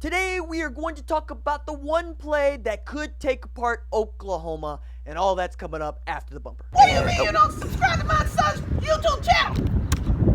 Today we are going to talk about the one play that could take apart Oklahoma, and all that's coming up after the bumper. What do you mean you don't subscribe to my son's YouTube channel?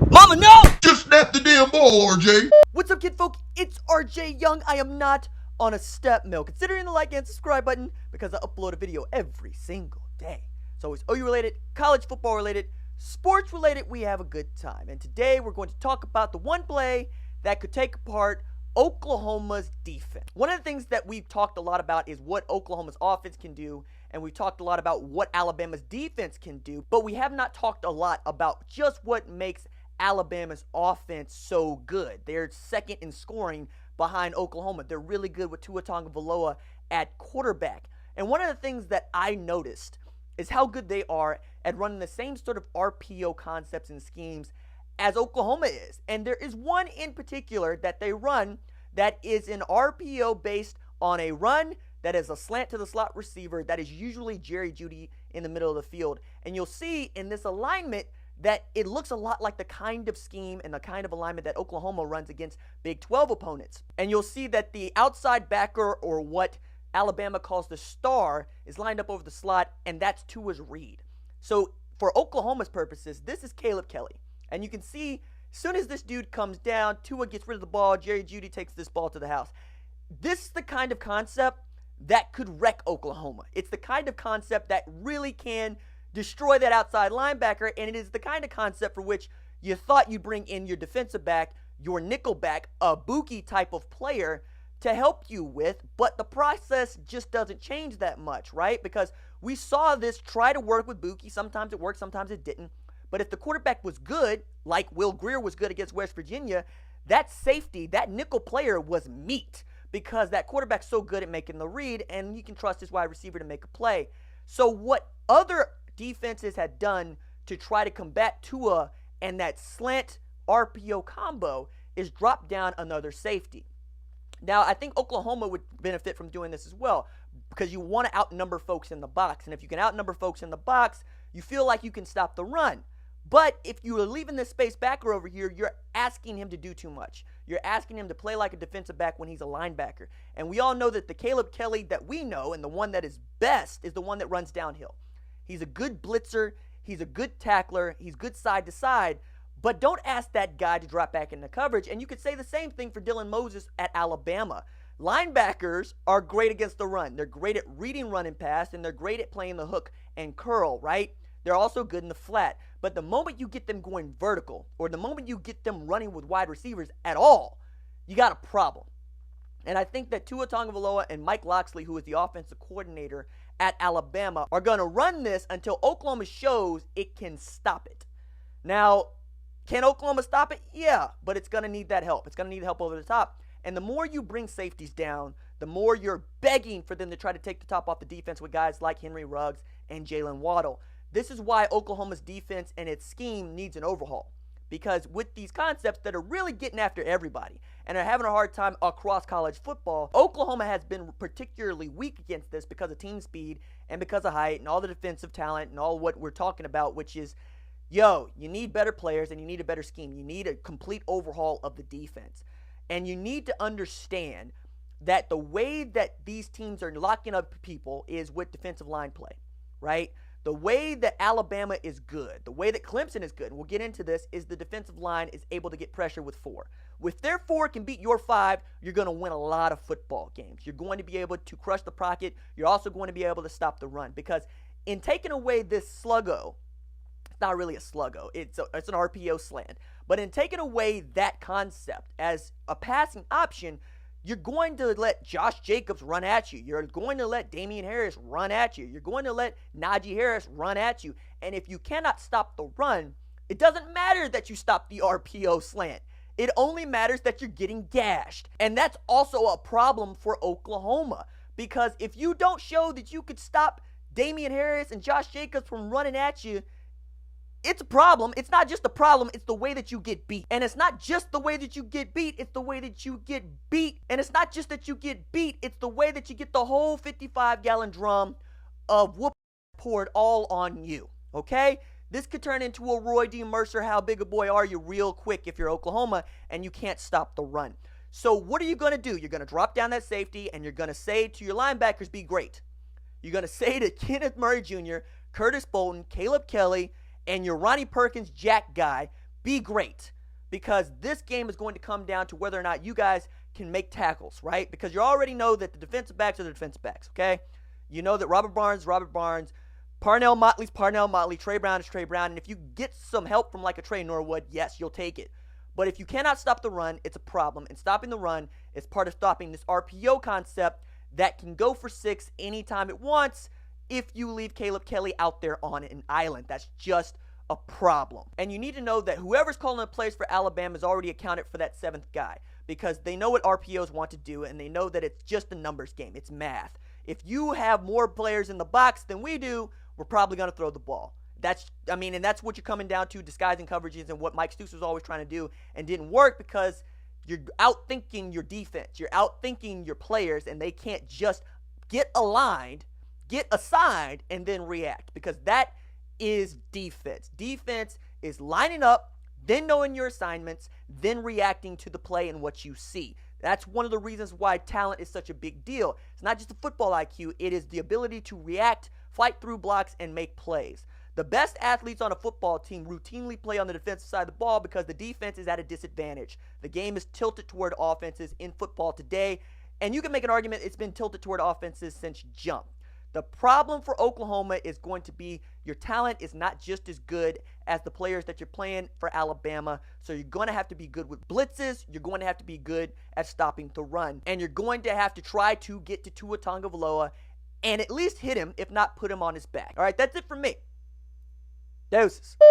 Mama, no! Just snap the damn ball, RJ. What's up, kid folk? It's RJ Young. I am not on a step mill. Considering the like and subscribe button because I upload a video every single day. So it's OU related, college football related, sports related. We have a good time. And today we're going to talk about the one play that could take apart Oklahoma's defense. One of the things that we've talked a lot about is what Oklahoma's offense can do, and we've talked a lot about what Alabama's defense can do, but we have not talked a lot about just what makes Alabama's offense so good. They're second in scoring behind Oklahoma. They're really good with Tua Tagovailoa at quarterback. And one of the things that I noticed is how good they are at running the same sort of RPO concepts and schemes as Oklahoma is. And there is one in particular that they run that is an RPO based on a run that is a slant to the slot receiver that is usually Jeudy in the middle of the field. And you'll see in this alignment that it looks a lot like the kind of scheme and the kind of alignment that Oklahoma runs against Big 12 opponents. And you'll see that the outside backer, or what Alabama calls the star, is lined up over the slot, and that's Tua's read. So for Oklahoma's purposes, this is Caleb Kelly. And you can see, as soon as this dude comes down, Tua gets rid of the ball, Jeudy takes this ball to the house. This is the kind of concept that could wreck Oklahoma. It's the kind of concept that really can destroy that outside linebacker, and it is the kind of concept for which you thought you'd bring in your defensive back, your nickel back, a Buki type of player to help you with, but the process just doesn't change that much, right? Because we saw this try to work with Buki. Sometimes it worked, sometimes it didn't. But if the quarterback was good, like Will Grier was good against West Virginia, that safety, that nickel player was meat, because that quarterback's so good at making the read, and you can trust his wide receiver to make a play. So what other defenses had done to try to combat Tua and that slant RPO combo is drop down another safety. Now, I think Oklahoma would benefit from doing this as well, because you want to outnumber folks in the box. And if you can outnumber folks in the box, you feel like you can stop the run. But if you are leaving this space backer over here, you're asking him to do too much. You're asking him to play like a defensive back when he's a linebacker. And we all know that the Caleb Kelly that we know, and the one that is best, is the one that runs downhill. He's a good blitzer. He's a good tackler. He's good side to side. But don't ask that guy to drop back into coverage. And you could say the same thing for Dylan Moses at Alabama. Linebackers are great against the run. They're great at reading run and pass, and they're great at playing the hook and curl, right? They're also good in the flat. But the moment you get them going vertical, or the moment you get them running with wide receivers at all, you got a problem. And I think that Tua Tagovailoa and Mike Locksley, who is the offensive coordinator at Alabama, are going to run this until Oklahoma shows it can stop it. Now, can Oklahoma stop it? Yeah, but it's going to need that help. It's going to need help over the top. And the more you bring safeties down, the more you're begging for them to try to take the top off the defense with guys like Henry Ruggs and Jalen Waddle. This is why Oklahoma's defense and its scheme needs an overhaul. Because with these concepts that are really getting after everybody and are having a hard time across college football, Oklahoma has been particularly weak against this because of team speed and because of height and all the defensive talent and all what we're talking about, which is, you need better players and you need a better scheme. You need a complete overhaul of the defense. And you need to understand that the way that these teams are locking up people is with defensive line play, right? The way that Alabama is good, the way that Clemson is good, and we'll get into this, is the defensive line is able to get pressure with 4. If their 4 can beat your 5, you're going to win a lot of football games. You're going to be able to crush the pocket. You're also going to be able to stop the run. Because in taking away this sluggo, it's not really a sluggo, it's an RPO slant. But in taking away that concept as a passing option, you're going to let Josh Jacobs run at you. You're going to let Damian Harris run at you. You're going to let Najee Harris run at you. And if you cannot stop the run, it doesn't matter that you stop the RPO slant. It only matters that you're getting gashed. And that's also a problem for Oklahoma. Because if you don't show that you could stop Damian Harris and Josh Jacobs from running at you, it's a problem. It's not just a problem, it's the way that you get beat. And it's not just the way that you get beat, it's the way that you get beat. And it's not just that you get beat, it's the way that you get the whole 55-gallon drum of whoop poured all on you, okay? This could turn into a Roy D. Mercer, how big a boy are you real quick if you're Oklahoma and you can't stop the run. So what are you going to do? You're going to drop down that safety, and you're going to say to your linebackers, be great. You're going to say to Kenneth Murray Jr., Curtis Bolton, Caleb Kelly, and your Ronnie Perkins Jack guy, be great. Because this game is going to come down to whether or not you guys can make tackles, right? Because you already know that the defensive backs are the defensive backs, okay? You know that Robert Barnes, Parnell Motley, Trey Brown is Trey Brown. And if you get some help from like a Trey Norwood, yes, you'll take it. But if you cannot stop the run, it's a problem. And stopping the run is part of stopping this RPO concept that can go for 6 anytime it wants if you leave Caleb Kelly out there on an island. That's just a problem. And you need to know that whoever's calling the plays for Alabama has already accounted for that 7th guy, because they know what RPOs want to do, and they know that it's just a numbers game. It's math. If you have more players in the box than we do, we're probably going to throw the ball. And that's what you're coming down to, disguising coverages, and what Mike Stoops was always trying to do and didn't work because you're outthinking your defense. You're outthinking your players, and they can't just get aligned, get assigned, and then react, because that is defense. Defense is lining up, then knowing your assignments, then reacting to the play and what you see. That's one of the reasons why talent is such a big deal. It's not just the football IQ, it is the ability to react, fight through blocks, and make plays. The best athletes on a football team routinely play on the defensive side of the ball because the defense is at a disadvantage. The game is tilted toward offenses in football today, and you can make an argument it's been tilted toward offenses since jump. The problem for Oklahoma is going to be your talent is not just as good as the players that you're playing for Alabama. So you're going to have to be good with blitzes. You're going to have to be good at stopping the run. And you're going to have to try to get to Tua Tagovailoa and at least hit him, if not put him on his back. All right, that's it for me. Deuces.